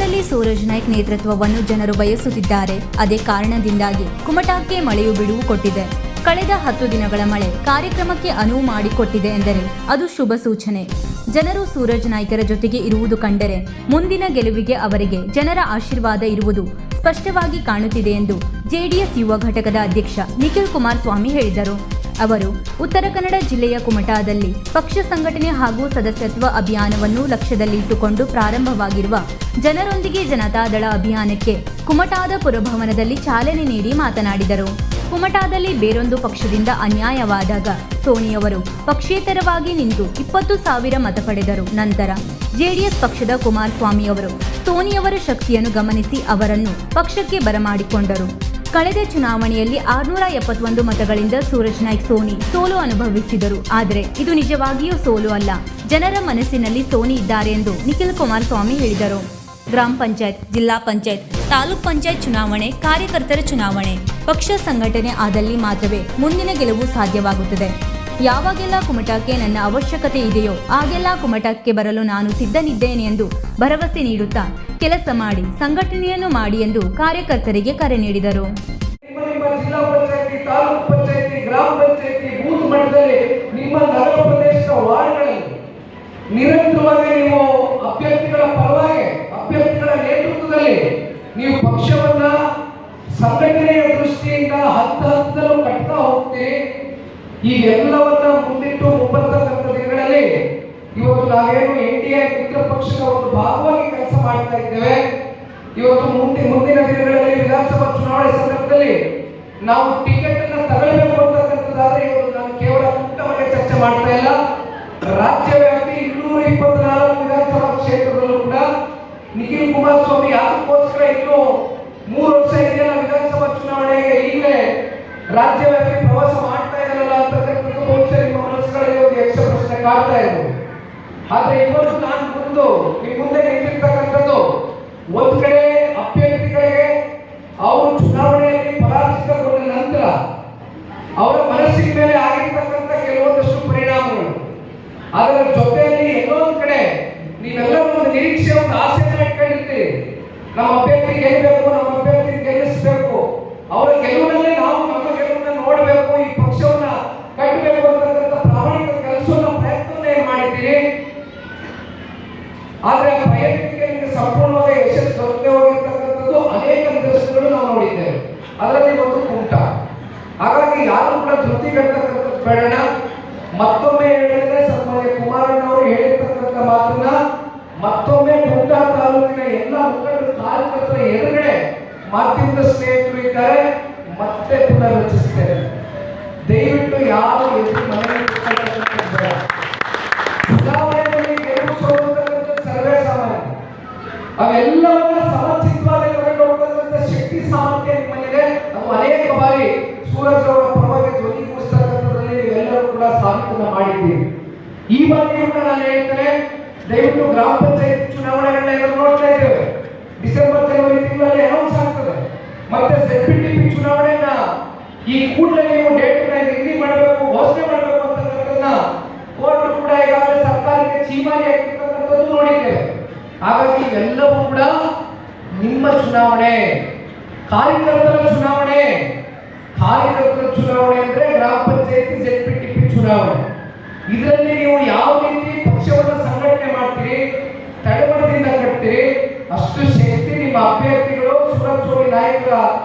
ಕುಮಟಾದಲ್ಲಿ ಸೂರಜ್ ನಾಯ್ಕ್ ನೇತೃತ್ವವನ್ನು ಜನರು ಬಯಸುತ್ತಿದ್ದಾರೆ. ಅದೇ ಕಾರಣದಿಂದಾಗಿ ಕುಮಟಾಕ್ಕೆ ಮಳೆಯು ಬಿಡುವು ಕೊಟ್ಟಿದೆ. ಕಳೆದ 10 ದಿನಗಳ ಮಳೆ ಕಾರ್ಯಕ್ರಮಕ್ಕೆ ಅನುವು ಮಾಡಿಕೊಟ್ಟಿದೆ ಎಂದರೆ ಅದು ಶುಭ ಸೂಚನೆ. ಜನರು ಸೂರಜ್ ನಾಯ್ಕರ ಜೊತೆಗೆ ಇರುವುದು ಕಂಡರೆ ಮುಂದಿನ ಗೆಲುವಿಗೆ ಅವರಿಗೆ ಜನರ ಆಶೀರ್ವಾದ ಇರುವುದು ಸ್ಪಷ್ಟವಾಗಿ ಕಾಣುತ್ತಿದೆ ಎಂದು ಜೆಡಿಎಸ್ ಯುವ ಘಟಕದ ಅಧ್ಯಕ್ಷ ನಿಖಿಲ್ ಕುಮಾರಸ್ವಾಮಿ ಹೇಳಿದರು. ಅವರು ಉತ್ತರ ಕನ್ನಡ ಜಿಲ್ಲೆಯ ಕುಮಟಾದಲ್ಲಿ ಪಕ್ಷ ಸಂಘಟನೆ ಹಾಗೂ ಸದಸ್ಯತ್ವ ಅಭಿಯಾನವನ್ನು ಲಕ್ಷ್ಯದಲ್ಲಿಟ್ಟುಕೊಂಡು ಪ್ರಾರಂಭವಾಗಿರುವ ಜನರೊಂದಿಗೆ ಜನತಾದಳ ಅಭಿಯಾನಕ್ಕೆ ಕುಮಟಾದ ಪುರಭವನದಲ್ಲಿ ಚಾಲನೆ ನೀಡಿ ಮಾತನಾಡಿದರು. ಕುಮಟಾದಲ್ಲಿ ಬೇರೊಂದು ಪಕ್ಷದಿಂದ ಅನ್ಯಾಯವಾದಾಗ ಸೋನಿಯವರು ಪಕ್ಷೇತರವಾಗಿ ನಿಂತು 20,000 ಮತ ಪಡೆದರು. ನಂತರ ಜೆಡಿಎಸ್ ಪಕ್ಷದ ಕುಮಾರಸ್ವಾಮಿ ಅವರು ಸೋನಿಯವರ ಶಕ್ತಿಯನ್ನು ಗಮನಿಸಿ ಅವರನ್ನು ಪಕ್ಷಕ್ಕೆ ಬರಮಾಡಿಕೊಂಡರು. ಕಳೆದ ಚುನಾವಣೆಯಲ್ಲಿ 671 ಮತಗಳಿಂದ ಸೂರಜ್ ನಾಯ್ಕ್ ಸೋಲು ಅನುಭವಿಸಿದರು. ಆದರೆ ಇದು ನಿಜವಾಗಿಯೂ ಸೋಲು ಅಲ್ಲ, ಜನರ ಮನಸ್ಸಿನಲ್ಲಿ ಸೋನಿ ಇದ್ದಾರೆ ಎಂದು ನಿಖಿಲ್ ಕುಮಾರಸ್ವಾಮಿ ಹೇಳಿದರು. ಗ್ರಾಮ ಪಂಚಾಯತ್, ಜಿಲ್ಲಾ ಪಂಚಾಯತ್, ತಾಲೂಕ್ ಪಂಚಾಯತ್ ಚುನಾವಣೆ, ಕಾರ್ಯಕರ್ತರ ಚುನಾವಣೆ, ಪಕ್ಷ ಸಂಘಟನೆ ಆದಲ್ಲಿ ಮಾತ್ರವೇ ಮುಂದಿನ ಗೆಲುವು ಸಾಧ್ಯವಾಗುತ್ತದೆ. ಯಾವಾಗೆಲ್ಲ ಕುಮಟಾಕ್ಕೆ ನನ್ನ ಅವಶ್ಯಕತೆ ಇದೆಯೋ ಆಗೆಲ್ಲ ಕುಮಟಾಕ್ಕೆ ಬರಲು ನಾನು ಸಿದ್ಧನಿದ್ದೇನೆ ಎಂದು ಭರವಸೆ ನೀಡುತ್ತಾ ಕೆಲಸ ಮಾಡಿ, ಸಂಘಟನೆಯನ್ನು ಮಾಡಿ ಎಂದು ಕಾರ್ಯಕರ್ತರಿಗೆ ಕರೆ ನೀಡಿದರು. ಜಿಲ್ಲಾ ಪಂಚಾಯತಿ, ತಾಲೂಕು ಪಂಚಾಯತಿ, ಗ್ರಾಮ ಪಂಚಾಯತಿ, ಬೂತ್ ಮಟ್ಟದಲ್ಲಿ ನಿಮ್ಮ ನಗರ ಪ್ರದೇಶದ ವಾರ್ಡ್ಗಳಲ್ಲಿ ನಿರಂತರವಾಗಿ ನೀವು ಅಭ್ಯರ್ಥಿಗಳ ಪರವಾಗಿ, ಅಭ್ಯರ್ಥಿಗಳ ನೇತೃತ್ವದಲ್ಲಿ ನೀವು ಪಕ್ಷವನ್ನ ಸಂಘಟನೆಯ ದೃಷ್ಟಿಯಿಂದ ಹಂತದಲ್ಲೂ ಕಟ್ತಾ ಹೋಗ್ತೀರಿ. ಈ ಎಲ್ಲವನ್ನ ಮುಂದಿಟ್ಟು ಮುಂಬರ್ತಕ್ಕಂಥ ದಿನಗಳಲ್ಲಿ ಇವತ್ತು ನಾವೇನು NDA ಮಿತ್ರ ಪಕ್ಷದ ಒಂದು ಭಾಗವಾಗಿ ಕೆಲಸ ಮಾಡ್ತಾ ಇದ್ದೇವೆ. ಇವತ್ತು ಮುಂದಿನ ದಿನಗಳಲ್ಲಿ ವಿಧಾನಸಭಾ ಚುನಾವಣೆ ಸಂದರ್ಭದಲ್ಲಿ ನಾವು ಟಿಕೆಟ್ ಅನ್ನು ತಗೊಳ್ಬೇಕು ಅಂತಕ್ಕಂಥದ್ದಾದ್ರೆ ಇವತ್ತು ನಾನು ಕೇವಲ ಕುಮಟವನ್ನೇ ಚರ್ಚೆ ಮಾಡ್ತಾ ಇಲ್ಲ, ರಾಜ್ಯವ್ಯಾಪಿ 224 ವಿಧಾನಸಭಾ ಕ್ಷೇತ್ರದಲ್ಲೂ ಕೂಡ ನಿಖಿಲ್ ಕುಮಾರಸ್ವಾಮಿ ಅದಕ್ಕೋಸ್ಕರ ಇನ್ನು 3 ವರ್ಷ ಇದೆಯಲ್ಲ ವಿಧಾನಸಭಾ ಚುನಾವಣೆಗೆ ಈಗಲೇ ರಾಜ್ಯವ್ಯಾಪಿ ಪ್ರವಾಸ ಮಾಡ್ತಾ ಇರಲ್ಲ ಅಂತಕ್ಕಂಥದ್ದು ಬಹುಶಃ ನಿಮ್ಮ ಮನಸ್ಸುಗಳಲ್ಲಿ ಒಂದು ಯಕ್ಷ ಪ್ರಶ್ನೆ ಕಾಡ್ತಾ ಇರ್ಬೋದು. ಆದ್ರೆ ಇವತ್ತು ನಾನು ನಿಮ್ಮ ಮುಂದೆ ನಿಂತಿರ್ತಕ್ಕಂಥದ್ದು ಒಂದ್ ಕಡೆ ಅಭ್ಯರ್ಥಿಗಳಿಗೆ ಅವರು ಚುನಾವಣೆಯಲ್ಲಿ ಪರಾಜಿತಗೊಂಡ ನಂತರ ಅವರ ಮನಸ್ಸಿನ ಮೇಲೆ ಆಗಿರ್ತಕ್ಕಂಥ ಕೆಲವೊಂದಷ್ಟು ಪರಿಣಾಮಗಳು, ಅದರ ಜೊತೆಯಲ್ಲಿ ಎಲ್ಲೊಂದು ಕಡೆ ನೀವೆಲ್ಲರೂ ಒಂದು ನಿರೀಕ್ಷೆ, ಒಂದು ಆಸೆಯನ್ನು ಇಟ್ಕೊಂಡಿರ್ತೀರಿ. ನಮ್ಮ ಅಭ್ಯರ್ಥಿ ಗೆಲ್ಲಬೇಕು, ನಮ್ಮ ಅಭ್ಯರ್ಥಿ ಗೆಲ್ಲಿಸಬೇಕು, ಅವರ ಗೆಲುವಿನಲ್ಲೇ ನಾವು ನಮ್ಮ ಗೆಲುವನ್ನ ನೋಡಬೇಕು, ಈ ಪಕ್ಷವನ್ನ ಕಟ್ಟಬೇಕು ಅಂತಕ್ಕಂಥ ಪ್ರಾಮಾಣಿಕ ಕೆಲಸವನ್ನು ಪ್ರಯತ್ನವನ್ನ ಮಾಡಿದ್ದೀರಿ. ಆದ್ರೆ ಆ ಪ್ರಯತ್ನಕ್ಕೆ ನಿಮಗೆ ಸಂಪೂರ್ಣವಾಗಿ ಯಶಸ್ಸು ದೊರಕದೆ ಹೋಗಿರ್ತಕ್ಕಂಥದ್ದು ಅನೇಕ ನಿದರ್ಶನಗಳು ನಾವು ನೋಡಿದ್ದೇವೆ. ಅದರಲ್ಲಿ ಒಂದು ಕುಮಟಾ. ಹಾಗಾಗಿ ಯಾರು ಕೂಡ ಧೃತಿಗೆಡ್ತಕ್ಕಂಥದ್ದು ಬೇಡ. ಮತ್ತೊಮ್ಮೆ ಹೇಳಿದ್ರೆ ಸನ್ಮಾನ್ಯ ಕುಮಾರಣ್ಣವರು ಹೇಳಿರ್ತಕ್ಕಂಥ ಮಾತನ್ನ ಮತ್ತೊಮ್ಮೆ ಕುಮಟಾ ತಾಲೂಕಿನ ಎಲ್ಲ ಮುಖಂಡರು, ಕಾರ್ಯಕರ್ತರ ಎದುರುಗಡೆ ಮಾಧ್ಯಮದ ಸ್ನೇಹಿತರು ಇದ್ದಾರೆ, ಮತ್ತೆ ಪುನರ್ರಚಿಸ್ತೇನೆ. ದಯವಿಟ್ಟು ಯಾರು ಎದುರು ಮನೆಯಲ್ಲಿ ಚುನಾವಣೆಯಲ್ಲಿ ಗೆಲುವು ಸೋಲುವಂತಕ್ಕಂಥ ಸರ್ವೇ ಸಾಮಾನ್ಯ. ಅವೆಲ್ಲವನ್ನ ಸಮಚಿತವಾಗಿ ತಗೊಂಡು ಹೋಗ್ತಕ್ಕಂಥ ಶಕ್ತಿ ಸಾಮರ್ಥ್ಯ ನಿಮ್ಮಲ್ಲಿದೆ. ಅದು ಅನೇಕ ಬಾರಿ ಸೂರಜ್ ಅವರ ಪರವಾಗಿ ಧ್ವನಿಗೂಡಿಸ್ತಕ್ಕಂಥದ್ರಲ್ಲಿ ನೀವೆಲ್ಲರೂ ಕೂಡ ಸಾಧನೆ ಮಾಡಿದ್ದೀರಿ. ಈ ಬಾರಿ ಕೂಡ ನಾನು ಹೇಳ್ತೇನೆ, ದಯವಿಟ್ಟು ಗ್ರಾಮ ಪಂಚಾಯತ್ ಚುನಾವಣೆಗಳನ್ನ ಎದುರು ನೋಡ್ತಾ ಇದ್ದೇವೆ. ಡಿಸೆಂಬರ್ ಜನವರಿ ತಿಂಗಳಲ್ಲಿ ಅನೌನ್ಸ್ ಆಗ್ತದೆ. ಮತ್ತೆ ZPTP ಚುನಾವಣೆಯನ್ನ ಈ ಕೂಡಲೇ ನೀವು ಡೇಟ್ ನಿಗದಿ ಮಾಡಬೇಕು, ಘೋಷಣೆ ಮಾಡಬೇಕು ಅಂತಕ್ಕಂಥದ್ದನ್ನ ಕೋರ್ಟ್ ಕೂಡ ಈಗಾಗಲೇ ಸರ್ಕಾರಕ್ಕೆ ಚೀಮಾರಿ ಆಗಿರ್ತಕ್ಕಂಥದ್ದು ನೋಡಿದ್ದೇವೆ. ಹಾಗಾಗಿ ಇವೆಲ್ಲವೂ ಕೂಡ ನಿಮ್ಮ ಚುನಾವಣೆ, ಕಾರ್ಯಕರ್ತರ ಚುನಾವಣೆ. ಕಾರ್ಯಕರ್ತರ ಚುನಾವಣೆ ಅಂದ್ರೆ ಗ್ರಾಮ ಪಂಚಾಯತಿ, ZPTP ಚುನಾವಣೆ. ಇದರಲ್ಲಿ ನೀವು ಯಾವ ರೀತಿ ಪಕ್ಷವನ್ನು ಸಂಘಟನೆ ಮಾಡ್ತೀರಿ, ತಳಮಟ್ಟದಿಂದ ಕಟ್ತೀರಿ, ಅಷ್ಟು ಶಕ್ತಿ ನಿಮ್ಮ ಅಭ್ಯರ್ಥಿಗಳು ಸೂರಜ್ ನಾಯ್ಕರ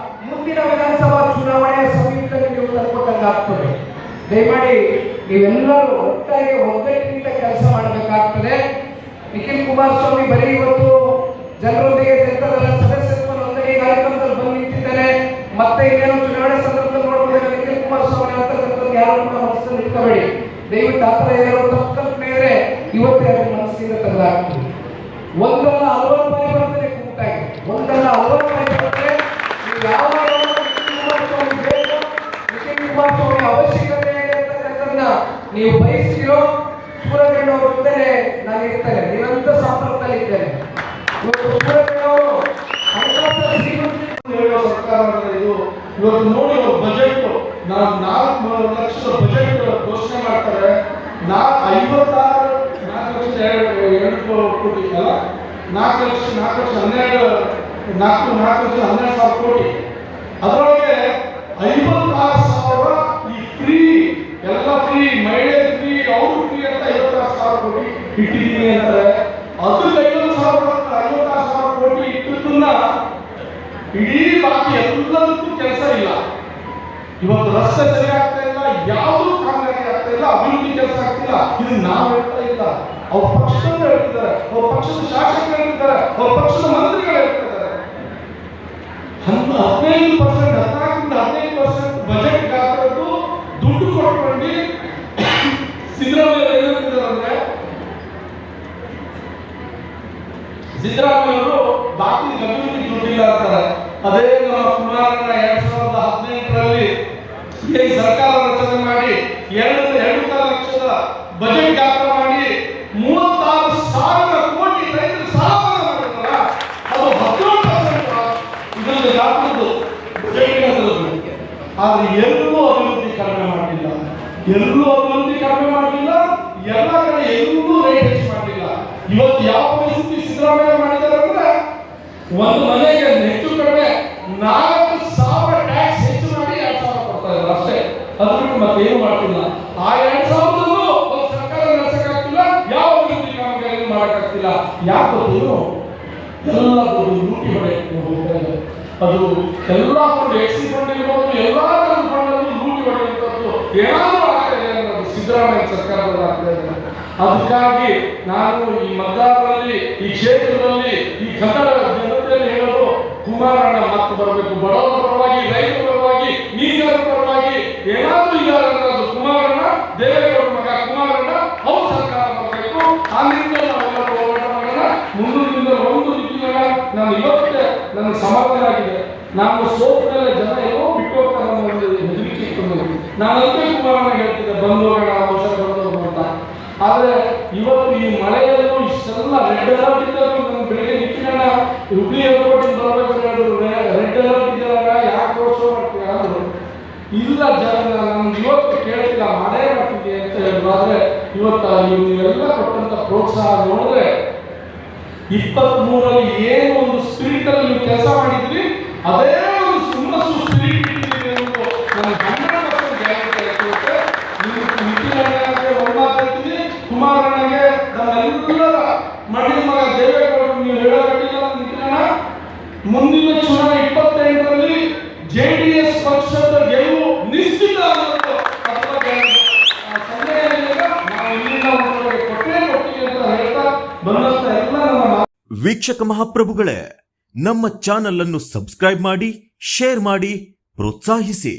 ಮುಂದಿನ ವಿಧಾನಸಭಾ ಚುನಾವಣೆಯ ಸಮೀಪದಲ್ಲಿ ನೀವು ತಂದುಕೊಟ್ಟಂಗಾಗ್ತದೆ. ದಯಮಾಡಿ ನೀವೆಲ್ಲರೂ ಒಟ್ಟಾಗಿ ಒಗ್ಗಟ್ಟಿನಿಂದ ಕೆಲಸ ಮಾಡಬೇಕಾಗ್ತದೆ. ನಿಖಿಲ್ ಕುಮಾರಸ್ವಾಮಿ ಬರೀ ಇವತ್ತು ಜನರೊಂದಿಗೆ ಜನತಾದಳ ಸದಸ್ಯತ್ವ ನೋಂದಣಿ ಕಾರ್ಯಕ್ರಮದಲ್ಲಿ ಬಂದು ನಿಂತಿದ್ದಾರೆ. ಮತ್ತೆ ಇನ್ನೇನು ಚುನಾವಣೆ ಸಂದರ್ಭದಲ್ಲಿ ನೋಡಬಹುದು ನಿಖಿಲ್ ಕುಮಾರಸ್ವಾಮಿ ಅಂತಕ್ಕಂಥದ್ದು ಯಾರು ಕೂಡ ಮನಸ್ಸಲ್ಲಿ ಇಟ್ಕೋಬೇಡಿ. ದಯವಿಟ್ಟು ಆ ಥರ ಯಾರೋ ತಪ್ಪು ಕಲ್ಪನೆ ಇದ್ರೆ ಇವತ್ತೇ ಅದರ ಮನಸ್ಸಿಂದ ತೆಗೆದಾಗ್ತದೆ. ಒಂದಲ್ಲ 60 ರೂಪಾಯಿ ಬರ್ತದೆ ಕೂಟಾಗಿ, ಒಂದಲ್ಲ 60 ರೂಪಾಯಿ ಬರ್ತದೆ. ನೀವು ಯಾವ ನಿಖಿಲ್ ಕುಮಾರಸ್ವಾಮಿ ಅವಶ್ಯಕತೆ ಇದೆ ಅಂತಕ್ಕಂಥದ್ದನ್ನ ನೀವು ಬಯಸ್ತಿರೋ ಸೂರಜಣ್ಣವರು ಮುಂದೆ ನಾನು ಇರ್ತೇನೆ, ನಿರಂತರ ಸಂಪರ್ಕದಲ್ಲಿ ಇದ್ದೇನೆ. ಸೂರಜಣ್ಣವರು ಇವತ್ತು ನೋಡಿ ಅವ್ರ ಬಜೆಟ್ 4 ಲಕ್ಷದ ಬಜೆಟ್ ಘೋಷಣೆ ಮಾಡ್ತಾರೆ. 56 4 ಲಕ್ಷದ 2 ಕೋಟಿ ಅಲ್ಲ 4 ಲಕ್ಷ 12,000 ಕೋಟಿ. ಅದರೊಳಗೆ 56,000 ಈ ಫ್ರೀ, ಎಲ್ಲ ಫ್ರೀ, ಮಹಿಳೆ ಫ್ರೀ, ಅವ್ರು ಫ್ರೀ ಅಂತ 56,000 ಕೋಟಿ ಇಟ್ಟಿದ್ದೀನಿ ಅಂತಾರೆ. ಅದಕ್ಕೆ 56,000 ಕೋಟಿ ಇಟ್ಟಿದ್ದನ್ನ ಇಡೀ ಬಾಕಿ ಎಲ್ಲದಕ್ಕೂ ಕೆಲಸ ಇಲ್ಲ. ಇವತ್ತು ರಸ್ತೆ ಸರಿ ಆಗ್ತಾ ಇಲ್ಲ, ಯಾವುದು ಕಾಮಗಾರಿ ಆಗ್ತಾ ಇಲ್ಲ, ಅಭಿವೃದ್ಧಿ ಕೆಲಸ ಆಗ್ತಿಲ್ಲ. ಇದು ನಾವು ಹೇಳ್ತಾ ಇಲ್ಲ, ಅವ್ರ ಪಕ್ಷದವರು ಹೇಳ್ತಿದ್ದಾರೆ, ಅವ್ರ ಪಕ್ಷದ ಶಾಸಕರು ಹೇಳ್ತಿದ್ದಾರೆ, ಅವ್ರ ಪಕ್ಷದ ಮಂತ್ರಿಗಳು ಹೇಳ್ತಿದ್ದಾರೆ. 14% ಬಜೆಟ್ ಗಾತ್ರದ್ದು ದುಡ್ಡು ಕೊಟ್ಕೊಂಡು ಸಿದ್ದರಾಮಯ್ಯ ಹೇಳ್ತಿದ್ದಾರೆ. ಅಂದ್ರೆ ಸಿದ್ದರಾಮಯ್ಯ ಅವರು ಬಾಕಿ ಅಭಿವೃದ್ಧಿ ದುಡ್ಡಿಲ್ಲ ಅಂತಾರೆ. ಅದೇ ನಮ್ಮ ಕುಮಾರಣ್ಣ 2018ರಲ್ಲಿ ಈ ಸರ್ಕಾರ ರಚನೆ ಮಾಡಿ 2.5 ಲಕ್ಷದ ಬಜೆಟ್ ಗಾತ್ರ ಮಾಡಿ 36,000 ಕೋಟಿ ರೈತರು ಸಾಲ ಮಾಡಿದ್ರಲ್ಲ, ಅದು 17% ಇದೊಂದು ಗಾತ್ರದ್ದು ಬಜೆಟ್ ಗಾತ್ರದ್ದು. ಆದ್ರೆ ಎಲ್ಲೂ ಅಭಿವೃದ್ಧಿ ಕಡಿಮೆ ಮಾಡಲಿಲ್ಲ, ಎಲ್ಲ ಕಡೆ ಎಲ್ಲೂ ರೇಟ್ ಹೆಚ್ಚು ಮಾಡಲಿಲ್ಲ. ಇವತ್ತು ಯಾವ ಪರಿಸ್ಥಿತಿ ಸಿದ್ದರಾಮಯ್ಯ ಮಾಡಿದ್ದಾರೆ ಅಂದ್ರೆ, ಒಂದು ಮನೆಗೆ ಹೆಚ್ಚು ಕಡಿಮೆ 4,000 ಟ್ಯಾಕ್ಸ್ ಹೆಚ್ಚು ಮಾಡಿ 2,000 ಕೊಡ್ತಾ ಇದ್ದಾರೆ ಅಷ್ಟೇ. ಅದು ಬಿಟ್ಟು ಮತ್ತೇನು ಮಾಡ್ತಿಲ್ಲ. ಆ 2,000 ಒಂದು ಸರ್ಕಾರ ನಡೆಸಕ್ಕಾಗ್ತಿಲ್ಲ, ಯಾವ ಅಭಿವೃದ್ಧಿ ಕಾಮಗಾರಿ ಮಾಡಕ್ಕಾಗ್ತಿಲ್ಲ. ಯಾಕೆ ಗೊತ್ತೇನು? ಎಲ್ಲ ಲೂಟಿ ಹೊಡೆಯಕ್ಕೆ ಹೋಗ್ತಾ ಇದೆ. ಅದು ಎಲ್ಲ ಫಂಡ್, ಎಕ್ಸಿ ಫಂಡ್ ಇರ್ಬೋದು, ಎಲ್ಲ ಫಂಡಲ್ಲೂ ಲೂಟಿ ಹೊಡೆಯುವಂಥದ್ದು ಏನಾದರೂ ಆಗ್ತಾ ಇದೆ ಅನ್ನೋದು ಸಿದ್ದರಾಮಯ್ಯ ಸರ್ಕಾರದಲ್ಲಿ ಆಗ್ತಾ ಇದೆ. ಅದಕ್ಕಾಗಿ ನಾನು ಈ ಮತದಾರರಲ್ಲಿ, ಈ ಕ್ಷೇತ್ರದಲ್ಲಿ, ಈ ಕನ್ನಡ ಜನತೆಯಲ್ಲಿ ಹೇಳೋದು, ಕುಮಾರಣ್ಣ ಮತ್ತೆ ಬರಬೇಕು. ಬಡವರ ಪರವಾಗಿ, ರೈತರ ಪರವಾಗಿ, ನೀರಿನ ಪರವಾಗಿ ಏನಾದರೂ ಇದ್ದಾರೆ ಅನ್ನೋದು ಕುಮಾರಣ್ಣ, ದೇವೇಗೌಡರ ಮಗ ಕುಮಾರಣ್ಣ, ಅವ್ರ ಸರ್ಕಾರ ಬರಬೇಕು. ಆ ನಿಟ್ಟಿನಲ್ಲಿ ನಾವೆಲ್ಲ ಹೋರಾಟ ಮಾಡೋಣ. ಮುಂದಿನ ಒಂದು ರೀತಿಯಾಗ ನಾನು ಇವತ್ತೇ ನನಗೆ ಸಮಾಧಾನ ಆಗಿದೆ. ನಾನು ಸೋತ ಮೇಲೆ ಜನ ಏನೋ ಬಿಟ್ಟು ಹೋಗ್ತಾರೆ ಅನ್ನೋ ಒಂದು ಹೆದರಿಕೆ ಇತ್ತು ನನಗೆ. ನಾನಂತೆ ಕುಮಾರಣ್ಣ ಹೇಳ್ತಿದ್ದೆ, ಬಂದು ಹೋಗೋಣ, ಔಷಧ ಬಂದು ಅಂತ. ಆದ್ರೆ ಇವತ್ತು ಈ ಮಳೆಯಲ್ಲೂ ಇಷ್ಟೆಲ್ಲ ರೆಡ್ ಅಲರ್ಟ್ ಇದ್ದಾಗ ನಾನು ಬೆಳಿಗ್ಗೆ ನಿಂತಿನ ಹುಬ್ಳಿ ಏರ್ಪೋರ್ಟ್ ಬರಬೇಕು ಹೇಳಿದ್ರು, ರೆಡ್ ಅಲರ್ಟ್ ಇದ್ದಾರ, ಯಾಕೆ ರೋಡ್ ಶೋ ಮಾಡ್ತೀವಿ ಅಂದ್ರು. ಇಲ್ಲ ಜನ ನಾನು ಇವತ್ತು ಕೇಳಿಲ್ಲ, ಮಾಡೇ ಮಾಡ್ತಿದ್ದೆ ಅಂತ ಹೇಳಿದ್ರು. ಆದ್ರೆ ಇವತ್ತು ನೀವೆಲ್ಲ ಕೊಟ್ಟಂತ ಪ್ರೋತ್ಸಾಹ ನೋಡಿದ್ರೆ 23ರಲ್ಲಿ ಏನು ಒಂದು ಸ್ಪಿರಿಟ್ ಅಲ್ಲಿ ನೀವು ಕೆಲಸ ಮಾಡಿದ್ರಿ, ಅದೇ ಒಂದು ಹುಮ್ಮಸ್ಸು ಸ್ಪಿರಿಟ್ ಇಟ್ಟಿದ್ದೀರಿ ಅನ್ನೋದು ನನಗೆ 100% ಗ್ಯಾರಂಟಿ ಆಗುತ್ತೆ. ನಿಖಿಲಣ್ಣಗೆ ಒಂದು ಮಾತು ಹೇಳ್ತೀನಿ, ಕುಮಾರಣ್ಣಗೆ ನಮ್ಮೆಲ್ಲರ ಮಡಿದ ಮಗ ದೇವೇಗೌಡರು ನೀವು ಹೇಳೋದಿಲ್ಲ. ನಿಖಿಲಣ್ಣ, ಮುಂದಿನ ಚುನಾವಣೆ 28ರಲ್ಲಿ JDS ಪಕ್ಷದ ಗೆಲುವು ನಿಶ್ಚಿತ ಅನ್ನೋದು ಸಂದೇಹ. ನಾವು ಇಲ್ಲಿಂದ ಕೊಟ್ಟೇ ಕೊಡ್ತೀವಿ ಅಂತ ಹೇಳ್ತಾ ಬಂದಂತ ಎಲ್ಲ ನಮ್ಮ ವೀಕ್ಷಕ ಮಹಾಪ್ರಭುಗಳೇ, ನಮ್ಮ ಚಾನಲ್ ಅನ್ನು ಸಬ್ಸ್ಕ್ರೈಬ್ ಮಾಡಿ, ಶೇರ್ ಮಾಡಿ, ಪ್ರೋತ್ಸಾಹಿಸಿ.